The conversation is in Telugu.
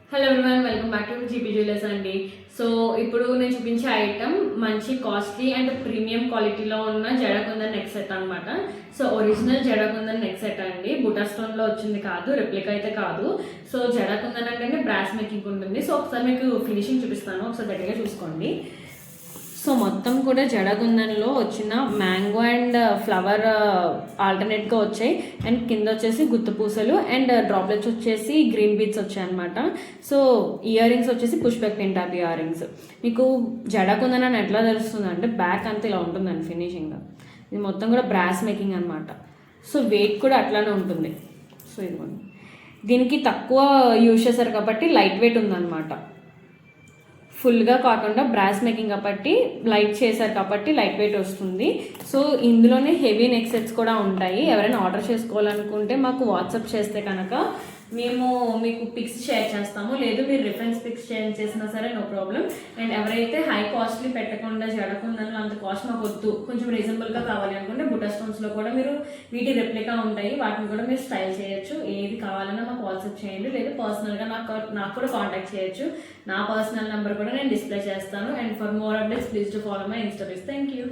Hello everyone, welcome back to GP jewellers అండి. సో ఇప్పుడు నేను చూపించే ఐటమ్ మంచి కాస్ట్లీ అండ్ ప్రీమియం క్వాలిటీలో ఉన్న జడకుందన్ నెక్ సెట్ అనమాట. సో ఒరిజినల్ జడకుందన్ నెక్ సెట్ అండి, బుటా స్టోన్లో వచ్చింది కాదు, రెప్లికా అయితే కాదు. సో జడకుందన్ అంటేనే బ్రాస్ మేకింగ్ ఉంటుంది. సో ఒకసారి మీకు ఫినిషింగ్ చూపిస్తాను, ఒకసారి గట్టిగా చూసుకోండి. సో మొత్తం కూడా జడగుందన్లో వచ్చిన మ్యాంగో అండ్ ఫ్లవర్ ఆల్టర్నేట్గా వచ్చాయి. అండ్ కింద వచ్చేసి గుత్తు పూసలు అండ్ డ్రాప్లెట్స్ వచ్చేసి గ్రీన్ బీట్స్ వచ్చాయి అనమాట. సో ఇయర్ రింగ్స్ వచ్చేసి push back pin top ear rings. మీకు జడగుందన్ అని ఎట్లా తెలుస్తుంది అంటే బ్యాక్ అంతా ఇలా ఉంటుందండి ఫినిషింగ్. ఇది మొత్తం కూడా బ్రాస్ మేకింగ్ అనమాట. సో వెయిట్ కూడా అట్లానే ఉంటుంది. సో ఇదిగోండి, దీనికి తక్కువ యూజ్ చేశారు కాబట్టి లైట్ వెయిట్ ఉందన్నమాట. ఫుల్గా కాకుండా బ్రాస్ మేకింగ్ కాబట్టి లైట్ చేశారు కాబట్టి లైట్ వెయిట్ వస్తుంది. సో ఇందులోనే హెవీ నెక్ సెట్స్ కూడా ఉంటాయి. ఎవరైనా ఆర్డర్ చేసుకోవాలనుకుంటే మాకు వాట్సాప్ చేస్తే కనుక మేము మీకు పిక్స్ షేర్ చేస్తాము. లేదు మీరు రిఫరెన్స్ పిక్స్ షేర్ చేసినా సరే నో ప్రాబ్లం. అండ్ ఎవరైతే హై కాస్ట్లీ పెట్టకుండా జడకుందని అంత కాస్ట్ మాకు వద్దు, కొంచెం రీజనబుల్గా కావాలి అనుకుంటే బుటా స్టోన్స్లో కూడా మీరు వీటి రెప్లికా ఉంటాయి, వాటిని కూడా మీరు స్టైల్ చేయొచ్చు. ఏది కావాలన్నా మాకు వాట్సాప్ చేయండి, లేదా పర్సనల్గా నాకు కూడా కాంటాక్ట్ చేయొచ్చు. నా పర్సనల్ నెంబర్ కూడా నేను డిస్ప్లే చేస్తాను. And for more updates please to follow my Insta page. Thank you.